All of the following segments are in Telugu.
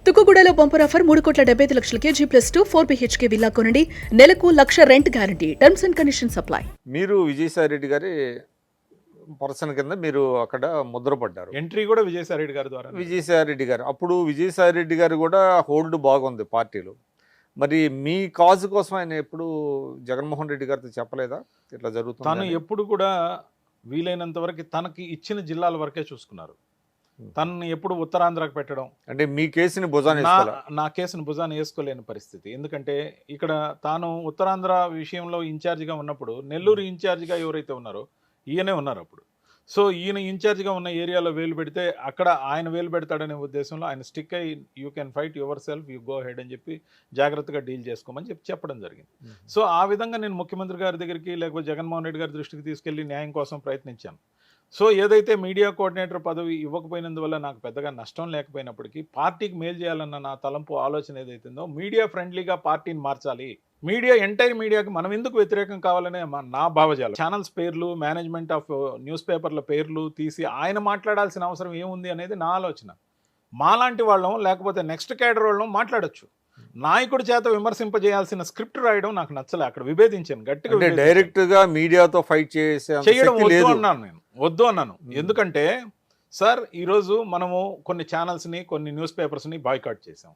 తుక్కుగూడలో bumper offer 3,75,00,000 G+2 4 BHK villa కొనండి. నెలకు 1,00,000 rent guarantee. Terms and conditions apply. మీరు విజయసాయి రెడ్డి గారి పర్సన్ కింద మీరు అక్కడ ముద్రపడ్డారు. ఎంట్రీ కూడా విజయసాయి రెడ్డి గారి ద్వారా. విజయసాయి రెడ్డి గారు అప్పుడు విజయసాయి రెడ్డి గారు కూడా హోల్డ్ బాగుంది పార్టీలో. మరి మీ కాజు కోసం ఆయన ఎప్పుడు జగన్మోహన్ రెడ్డి గారితో చెప్పలేదా ఇట్లా జరుగుతుంది? తను ఎప్పుడు కూడా వీలైనంత వరకు తనకి ఇచ్చిన జిల్లాల వరకే చూసుకున్నారు. తనని ఎప్పుడు ఉత్తరాంధ్రకు పెట్టడం అంటే మీ కేసుని భుజాన్ని నా కేసును భుజాన్ని వేసుకోలేని పరిస్థితి. ఎందుకంటే ఇక్కడ తాను ఉత్తరాంధ్ర విషయంలో ఇన్ఛార్జిగా ఉన్నప్పుడు నెల్లూరు ఇన్ఛార్జిగా ఎవరైతే ఉన్నారో ఈయనే ఉన్నారు అప్పుడు. సో ఈయన ఇన్ఛార్జిగా ఉన్న ఏరియాలో వేలు పెడితే అక్కడ ఆయన వేలు పెడతాడనే ఉద్దేశంలో ఆయన స్టిక్ అయ్యి you can fight your self, you go head అని చెప్పి జాగ్రత్తగా డీల్ చేసుకోమని చెప్పడం జరిగింది. సో ఆ విధంగా నేను ముఖ్యమంత్రి గారి దగ్గరికి లేకపోతే జగన్మోహన్ రెడ్డి గారి దృష్టికి తీసుకెళ్లి న్యాయం కోసం ప్రయత్నించాను. సో ఏదైతే మీడియా కోఆర్డినేటర్ పదవి ఇవ్వకపోయినందువల్ల నాకు పెద్దగా నష్టం లేకపోయినప్పటికీ పార్టీకి మేలు చేయాలన్న నా తలంపు ఆలోచన ఏదైతుందో మీడియా ఫ్రెండ్లీగా పార్టీని మార్చాలి. మీడియా ఎంటైర్ మీడియాకి మనం ఎందుకు వ్యతిరేకం కావాలనే నా భావజాలం. ఛానల్స్ పేర్లు, మేనేజ్మెంట్ ఆఫ్ న్యూస్ పేపర్ల పేర్లు తీసి ఆయన మాట్లాడాల్సిన అవసరం ఏముంది అనేది నా ఆలోచన. మాలాంటి వాళ్ళం లేకపోతే నెక్స్ట్ క్యాడర్ వాళ్ళం మాట్లాడొచ్చు. నాయకుడి చేత విమర్శింపజేయాల్సిన స్క్రిప్ట్ రాయడం నాకు నచ్చలే. అక్కడ విభేదించాను గట్టిగా. డైరెక్ట్ గా మీడియాతో ఫైట్ చేయడం వద్దు అన్నాను నేను. వద్దు అన్నాను. ఎందుకంటే సార్ ఈరోజు మనము కొన్ని ఛానల్స్ని, కొన్ని న్యూస్ పేపర్స్ని బాయ్కాట్ చేసాం.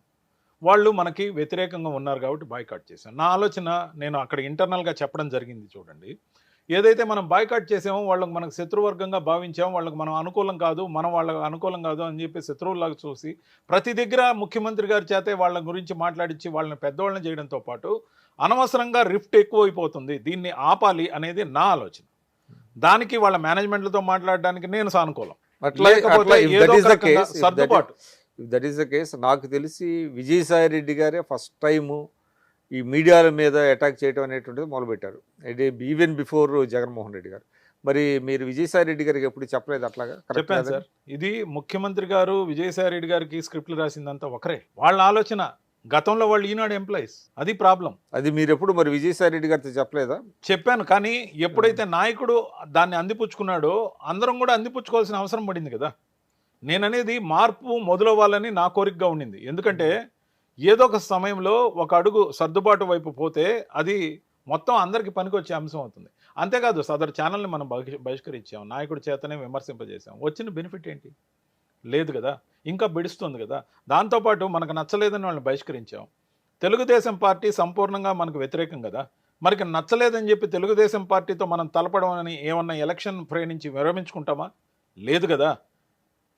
వాళ్ళు మనకి వ్యతిరేకంగా ఉన్నారు కాబట్టి బాయ్కాట్ చేసాం. నా ఆలోచన నేను అక్కడ ఇంటర్నల్గా చెప్పడం జరిగింది. చూడండి, ఏదైతే మనం బాయ్కాట్ చేసామో వాళ్ళకి మనకు శత్రువర్గంగా భావించామో, వాళ్ళకి మనం అనుకూలం కాదు, మనం వాళ్ళకి అనుకూలం కాదు అని చెప్పి శత్రువులాగా చూసి ప్రతి దగ్గర ముఖ్యమంత్రి గారి చేతే వాళ్ళ గురించి మాట్లాడించి వాళ్ళని పెద్దవాళ్ళని చేయడంతో పాటు అనవసరంగా రిఫ్ట్ ఎక్కువైపోతుంది, దీన్ని ఆపాలి అనేది నా ఆలోచన. దానికి వాళ్ళ మేనేజ్మెంట్లతో మాట్లాడడానికి నేను సానుకూలం. సర్దుబాటు. That is the case. నాకు తెలిసి విజయసాయి రెడ్డి గారే ఫస్ట్ టైము ఈ మీడియాల మీద అటాక్ చేయడం అనేటువంటిది మొదలుపెట్టారు. ఇది ఈవెన్ బిఫోర్ జగన్మోహన్ రెడ్డి గారు. మరి మీరు విజయసాయి రెడ్డి గారికి ఎప్పుడు చెప్పలేదు అట్లాగా? చెప్పాను సార్. ఇది ముఖ్యమంత్రి గారు విజయసాయి రెడ్డి గారికి స్క్రిప్ట్లు రాసిందంతా ఒకరే. వాళ్ళ ఆలోచన. గతంలో వాళ్ళు ఈనాడు ఎంప్లాయీస్. అది ప్రాబ్లం. అది మీరు ఎప్పుడు మరి విజయసాయి రెడ్డి గారితో చెప్పలేదా? చెప్పాను, కానీ ఎప్పుడైతే నాయకుడు దాన్ని అందిపుచ్చుకున్నాడో అందరం కూడా అందిపుచ్చుకోవాల్సిన అవసరం పడింది కదా. నేననేది మార్పు మొదలవ్వాలని నా కోరికగా ఉండింది. ఎందుకంటే ఏదో ఒక సమయంలో ఒక అడుగు సర్దుబాటు వైపు పోతే అది మొత్తం అందరికీ పనికొచ్చే అంశం అవుతుంది. అంతేకాదు సదరు ఛానల్ని మనం బహిష్కరించాం, నాయకుడి చేతనే విమర్శింపజేసాం. వచ్చిన బెనిఫిట్ ఏంటి? లేదు కదా, ఇంకా బిడుస్తుంది కదా. దాంతోపాటు మనకు నచ్చలేదని వాళ్ళని బహిష్కరించాం. తెలుగుదేశం పార్టీ సంపూర్ణంగా మనకు వ్యతిరేకం కదా. మనకి నచ్చలేదని చెప్పి తెలుగుదేశం పార్టీతో మనం తలపడం అని ఏమన్నా ఎలక్షన్ ఫ్రే నుంచి విరమించుకుంటామా? లేదు కదా.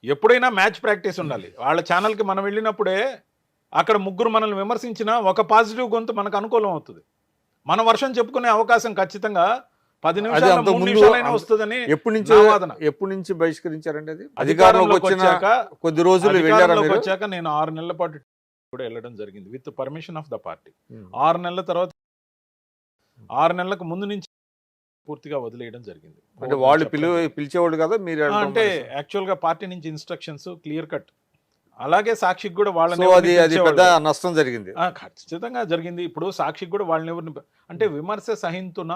ఎప్పుడైనా మ్యాచ్ ప్రాక్టీస్ ఉండాలి. వాళ్ళ ఛానల్కి మనం వెళ్ళినప్పుడే అక్కడ ముగ్గురు మనల్ని విమర్శించినా ఒక పాజిటివ్ గొంతు మనకు అనుకూలం అవుతుంది. మన వర్షం చెప్పుకునే అవకాశం ఖచ్చితంగా 10 నిమిషాలైనా వస్తుందని. ఎప్పటి నుంచి బహిష్కరించారండి? అది అధికారంలోకి వచ్చాక కొద్ది రోజులు వచ్చాక నేను 6 నెలల పాటు కూడా వెళ్ళడం జరిగింది with permission of the party. 6 నెలల తర్వాత 6 నెలలకు ముందు నుంచి పూర్తిగా వదిలేయడం జరిగింది. అంటే వాళ్ళు పిలిచేవాళ్ళు కదా మీరు? అంటే యాక్చువల్గా పార్టీ నుంచి ఇన్స్ట్రక్షన్స్ క్లియర్ కట్. అలాగే సాక్షికి కూడా వాళ్ళని పెద్ద నష్టం జరిగింది. ఖచ్చితంగా జరిగింది. ఇప్పుడు సాక్షికి కూడా వాళ్ళని ఎవరిని అంటే విమర్శ సహింతున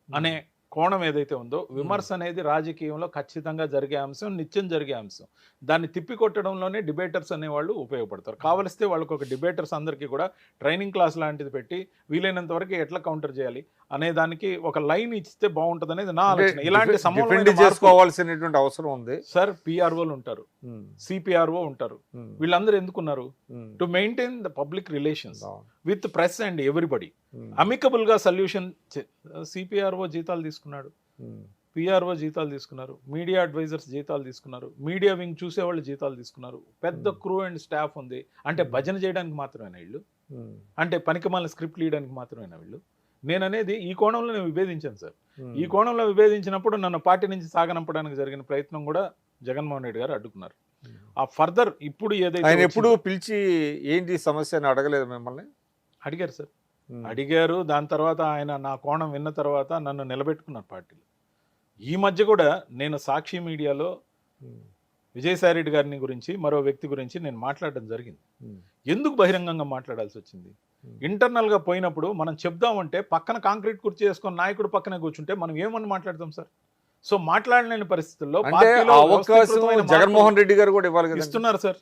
అనే కోణం ఏదైతే ఉందో, విమర్శ అనేది రాజకీయంలో ఖచ్చితంగా జరిగే అంశం, నిత్యం జరిగే అంశం. దాన్ని తిప్పికొట్టడంలోనే డిబేటర్స్ అనేవాళ్ళు ఉపయోగపడతారు. కావలిస్తే వాళ్ళకి ఒక డిబేటర్స్ అందరికీ కూడా ట్రైనింగ్ క్లాస్ లాంటిది పెట్టి వీలైనంత వరకు ఎట్లా కౌంటర్ చేయాలి అనే దానికి ఒక లైన్ ఇస్తే బాగుంటుంది అనేది నా ఆలోచన. ఇలాంటి చేసుకోవాల్సినటువంటి అవసరం ఉంది సార్. పిఆర్ఓలు ఉంటారు, సిపిఆర్ఓ ఉంటారు. వీళ్ళందరూ ఎందుకున్నారు? To maintain the public relations with press and everybody. Amicable గా సొల్యూషన్. సిపిఆర్ఓ జీతాలు తీసుకున్నాడు, పిఆర్ఓ జీతాలు తీసుకున్నారు, మీడియా అడ్వైజర్స్ జీతాలు తీసుకున్నారు, మీడియా వింగ్ చూసేవాళ్ళు జీతాలు తీసుకున్నారు. పెద్ద క్రూ అండ్ స్టాఫ్ ఉంది. అంటే భజన చేయడానికి మాత్రమేనా వీళ్ళు? అంటే పనికిమాలిన స్క్రిప్ట్ లీయడానికి మాత్రమేనా వీళ్ళు? నేననేది ఈ కోణంలో నేను విభేదించాను సార్. ఈ కోణంలో విభేదించినప్పుడు నన్ను పార్టీ నుంచి సాగనంపడానికి జరిగిన ప్రయత్నం కూడా జగన్మోహన్ రెడ్డి గారు అడ్డుకున్నారు. ఆ ఫర్దర్ ఇప్పుడు ఏదైతే ఎప్పుడు పిలిచి ఏంటి సమస్య అని అడగలేదు మిమ్మల్ని? అడిగారు సార్, అడిగారు. దాని తర్వాత ఆయన నా కోణం విన్న తర్వాత నన్ను నిలబెట్టుకున్నారు పార్టీలో. ఈ మధ్య కూడా నేను సాక్షి మీడియాలో విజయసాయి రెడ్డి గారిని గురించి మరో వ్యక్తి గురించి నేను మాట్లాడడం జరిగింది. ఎందుకు బహిరంగంగా మాట్లాడాల్సి వచ్చింది? ఇంటర్నల్గా పోయినప్పుడు మనం చెప్దామంటే పక్కన కాంక్రీట్ కుర్చీ చేసుకొని నాయకుడు పక్కనే కూర్చుంటే మనం ఏమని మాట్లాడతాం సార్? సో మాట్లాడలేని పరిస్థితుల్లో జగన్మోహన్ రెడ్డి గారు కూడా ఇవ్వాలి, ఇస్తున్నారు సార్.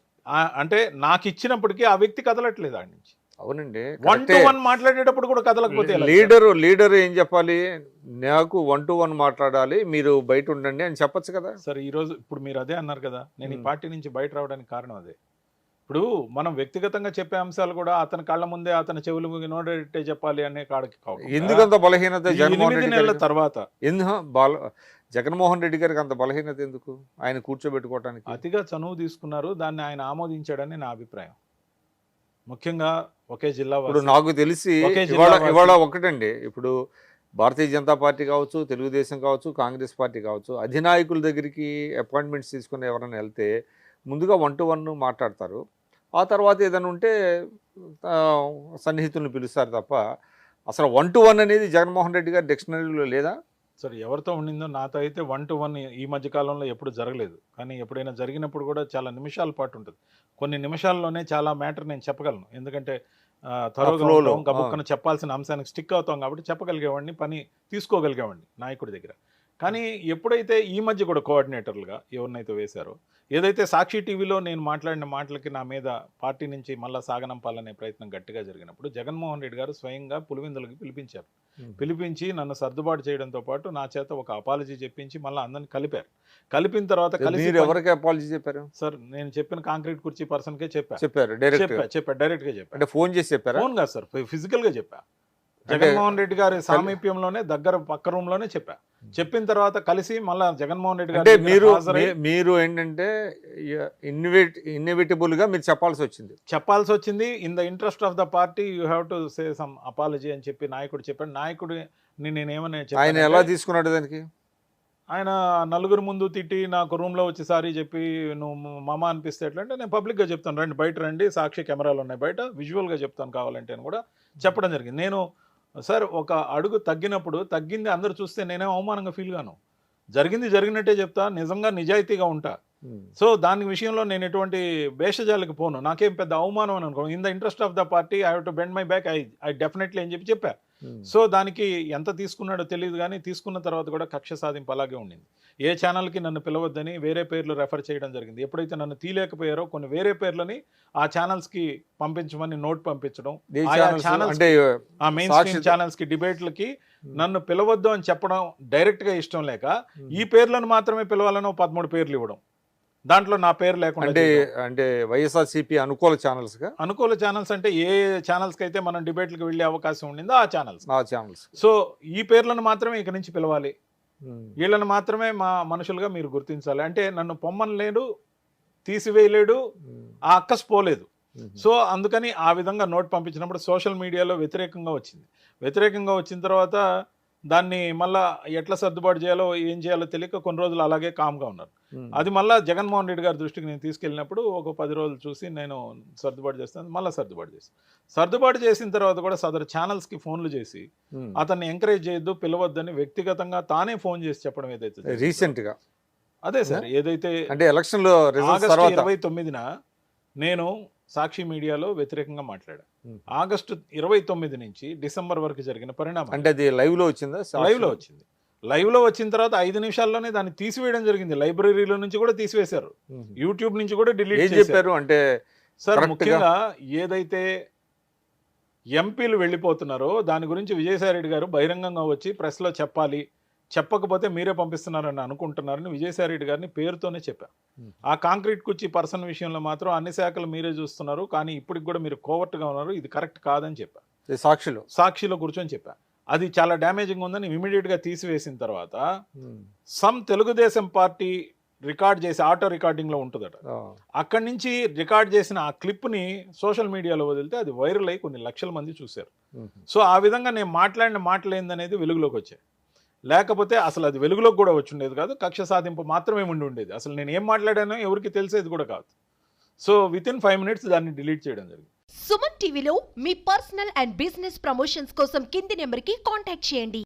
అంటే నాకు ఇచ్చినప్పటికీ ఆ వ్యక్తి కదలట్లేదు ఆడి నుంచి. అవునండి, 1-to-1 మాట్లాడేటప్పుడు కూడా కదలకపోతే ఎలా? లీడర్ ఏం చెప్పాలి, నాకు 1-to-1 మాట్లాడాలి, మీరు బయట ఉండండి అని చెప్పొచ్చు కదా. సరే ఈ రోజు ఇప్పుడు మీరు అదే అన్నారు కదా, నేను ఈ పార్టీ నుంచి బయట రావడానికి కారణం అదే. ఇప్పుడు మనం వ్యక్తిగతంగా చెప్పే అంశాలు కూడా అతని కళ్ళ ముందే అతని చెవులు నోడెట్టే చెప్పాలి అనే కాడికి ఎందుకంత బలహీనత జగన్మోహన్ 8 రెడ్డి నెలల గారికి? తర్వాత జగన్మోహన్ రెడ్డి గారికి అంత బలహీనత ఎందుకు ఆయన కూర్చోబెట్టుకోవటానికి? అతిగా చనువు తీసుకున్నారు, దాన్ని ఆయన ఆమోదించాడని నా అభిప్రాయం. ముఖ్యంగా ఒకే జిల్లా ఇప్పుడు నాకు తెలిసి ఒకే జిల్లా ఇవాళ ఒకటండి, ఇప్పుడు భారతీయ జనతా పార్టీ కావచ్చు, తెలుగుదేశం కావచ్చు, కాంగ్రెస్ పార్టీ కావచ్చు, అధినాయకుల దగ్గరికి అపాయింట్మెంట్స్ తీసుకుని ఎవరైనా వెళ్తే ముందుగా 1-to-1 మాట్లాడతారు. ఆ తర్వాత ఏదైనా ఉంటే సన్నిహితులను పిలుస్తారు తప్ప అసలు 1-to-1 అనేది జగన్మోహన్ రెడ్డి గారి డిక్షనరీలో లేదా? సరే ఎవరితో ఉండిందో, నాతో అయితే 1-to-1 ఈ మధ్య కాలంలో ఎప్పుడు జరగలేదు. కానీ ఎప్పుడైనా జరిగినప్పుడు కూడా చాలా నిమిషాల పాటు ఉంటుంది. కొన్ని నిమిషాల్లోనే చాలా మ్యాటర్ నేను చెప్పగలను. ఎందుకంటే త్వరగా గబుక్కన చెప్పాల్సిన అంశానికి స్టిక్ అవుతాం కాబట్టి చెప్పగలిగేవాడిని, పని తీసుకోగలిగేవాడిని నాయకుడి దగ్గర. కానీ ఎప్పుడైతే ఈ మధ్య కూడా కోఆర్డినేటర్లుగా ఎవరినైతే వేశారో, ఏదైతే సాక్షి టీవీలో నేను మాట్లాడిన మాటలకి నా మీద పార్టీ నుంచి మళ్ళీ సాగనంపాలనే ప్రయత్నం గట్టిగా జరిగినప్పుడు జగన్మోహన్ రెడ్డి గారు స్వయంగా పులివెందులకి పిలిపించారు. పిలిపించి నన్ను సర్దుబాటు చేయడంతో పాటు నా చేత ఒక అపాలజీ చెప్పించి మళ్ళీ అందరిని కలిపారు. కలిపిన తర్వాత కలిసి ఎవరికి అపాలజీ చెప్పారు సార్? నేను చెప్పిన కాంక్రీట్ కుర్చీ పర్సన్కే చెప్పారు, డైరెక్ట్ గా చెప్పా. అంటే ఫోన్ చేసి చెప్పారా? ఫోన్ కాదు సార్, ఫిజికల్ గా చెప్పా. జగన్మోహన్ రెడ్డి గారి సామీప్యంలోనే పక్క రూమ్ లోనే చెప్పా. చెప్పిన తర్వాత కలిసి మళ్ళా జగన్మోహన్ రెడ్డి గారు మీరు ఏంటంటే ఇన్ఎవిటబుల్ గా మీరు చెప్పాల్సి వచ్చింది. In the interest of the party you have to say some apology అని చెప్పి నాయకుడు చెప్పాడు. నాయకుడిని నేనేమని ఆయన ఎలా తీసుకున్నాడు దానికి? ఆయన నలుగురు ముందు తిట్టి నాకు రూమ్లో వచ్చి సారీ చెప్పి నువ్వు మామ అనిపిస్తే ఎట్లా అంటే, నేను పబ్లిక్గా చెప్తాను, రండి బయట రండి, సాక్షి కెమెరాలు ఉన్నాయి బయట, విజువల్గా చెప్తాను కావాలంటే అని కూడా చెప్పడం జరిగింది. నేను సార్ ఒక అడుగు తగ్గింది అందరూ చూస్తే నేనేం అవమానంగా ఫీల్ గాను. జరిగినట్టే చెప్తా, నిజంగా నిజాయితీగా ఉంటా. సో దాని విషయంలో నేను ఎటువంటి భేషజాలకు పోను, నాకేం పెద్ద అవమానం అని అనుకో. In the interest of the party I have to bend my back, I definitely అని చెప్పా. సో దానికి ఎంత తీసుకున్నాడో తెలియదు, కానీ తీసుకున్న తర్వాత కూడా కక్ష సాధింపు అలాగే ఉండింది. ఏ ఛానల్కి నన్ను పిలవద్దని వేరే పేర్లు రెఫర్ చేయడం జరిగింది. ఎప్పుడైతే నన్ను తీయలేకపోయారో కొన్ని వేరే పేర్లని ఆ ఛానల్స్కి పంపించమని నోట్ పంపించడం, ఆ మెయిన్ స్ట్రీమ్ ఛానల్స్కి డిబేట్లకి నన్ను పిలవద్దు అని చెప్పడం డైరెక్ట్గా ఇష్టం లేక ఈ పేర్లను మాత్రమే పిలవాలని 13 పేర్లు ఇవ్వడం, దాంట్లో నా పేరు లేకుండా. అంటే వైఎస్ఆర్సీపీ అనుకూల ఛానల్స్ అంటే ఏ ఛానల్స్కి అయితే మనం డిబేట్లకు వెళ్ళే అవకాశం ఉండిందో ఆ ఛానల్స్. సో ఈ పేర్లను మాత్రమే ఇక నుంచి పిలవాలి, వీళ్ళని మాత్రమే మా మనుషులుగా మీరు గుర్తించాలి. అంటే నన్ను పొమ్మనలేడు, తీసివేయలేడు, ఆ అక్కస్ పోలేదు. సో అందుకని ఆ విధంగా నోట్ పంపించినప్పుడు సోషల్ మీడియాలో వ్యతిరేకంగా వచ్చిన తర్వాత దాన్ని మళ్ళా ఎట్లా సర్దుబాటు చేయాలో ఏం చేయాలో తెలియక కొన్ని రోజులు అలాగే కామ్గా ఉన్నారు. అది మళ్ళీ జగన్మోహన్ రెడ్డి గారి దృష్టికి నేను తీసుకెళ్ళినప్పుడు ఒక 10 రోజులు చూసి నేను సర్దుబాటు చేస్తాను, మళ్ళీ సర్దుబాటు చేసిన తర్వాత కూడా సదరు ఛానల్స్కి ఫోన్లు చేసి అతన్ని ఎంకరేజ్ చేయొద్దు, పిలవద్దని వ్యక్తిగతంగా తానే ఫోన్ చేసి చెప్పడం ఏదైతే రీసెంట్గా అదే సార్, ఏదైతే అంటే ఎలక్షన్లో ఆగస్టు 29న నేను సాక్షి మీడియాలో వ్యతిరేకంగా మాట్లాడా. ఆగస్టు 29 నుంచి డిసెంబర్ వరకు జరిగిన పరిణామం అంటే అది లైవ్లో వచ్చిందా? లైవ్లో వచ్చిన తర్వాత 5 నిమిషాల్లోనే దాన్ని తీసివేయడం జరిగింది. లైబ్రరీలో నుంచి కూడా తీసివేశారు, యూట్యూబ్ నుంచి కూడా డిలీట్ చేశారు. అంటే సార్ ముఖ్యంగా ఏదైతే ఎంపీలు వెళ్ళిపోతున్నారో దాని గురించి విజయసాయి రెడ్డి గారు బహిరంగంగా వచ్చి ప్రెస్లో చెప్పకపోతే మీరే పంపిస్తున్నారని అనుకుంటున్నారని విజయసాయి రెడ్డి గారిని పేరుతోనే చెప్పా. ఆ కాంక్రీట్ కుర్చీ పర్సన్ విషయంలో మాత్రం అన్ని శాఖలు మీరే చూస్తున్నారు, కానీ ఇప్పటికి కూడా మీరు కోవర్ట్గా ఉన్నారు, ఇది కరెక్ట్ కాదని చెప్పా. సాక్షిలో కూర్చొని చెప్పా. అది చాలా డ్యామేజింగ్ ఉందని ఇమీడియట్గా తీసివేసిన తర్వాత తెలుగుదేశం పార్టీ రికార్డ్ చేసి ఆటో రికార్డింగ్లో ఉంటుందట, అక్కడి నుంచి రికార్డ్ చేసిన ఆ క్లిప్ని సోషల్ మీడియాలో వదిలితే అది వైరల్ అయ్యి కొన్ని లక్షల మంది చూశారు. సో ఆ విధంగా నేను మాట్లాడిన మాటలు ఏందనేది వెలుగులోకి వచ్చాయి. లేకపోతే అసలు అది వెలుగులోకి కూడా వచ్చి ఉండేది కాదు, కక్ష సాధింపు మాత్రమే ఉండేది. అసలు నేను ఏం మాట్లాడానో ఎవరికి తెలిసేది కూడా కాదు. సో వితిన్ 5 minutes దాన్ని డిలీట్ చేయడం జరిగింది. సుమన్ టీవీలో మీ పర్సనల్ అండ్ బిజినెస్ ప్రమోషన్స్ కోసం కింది నెంబర్కి కాంటాక్ట్ చేయండి.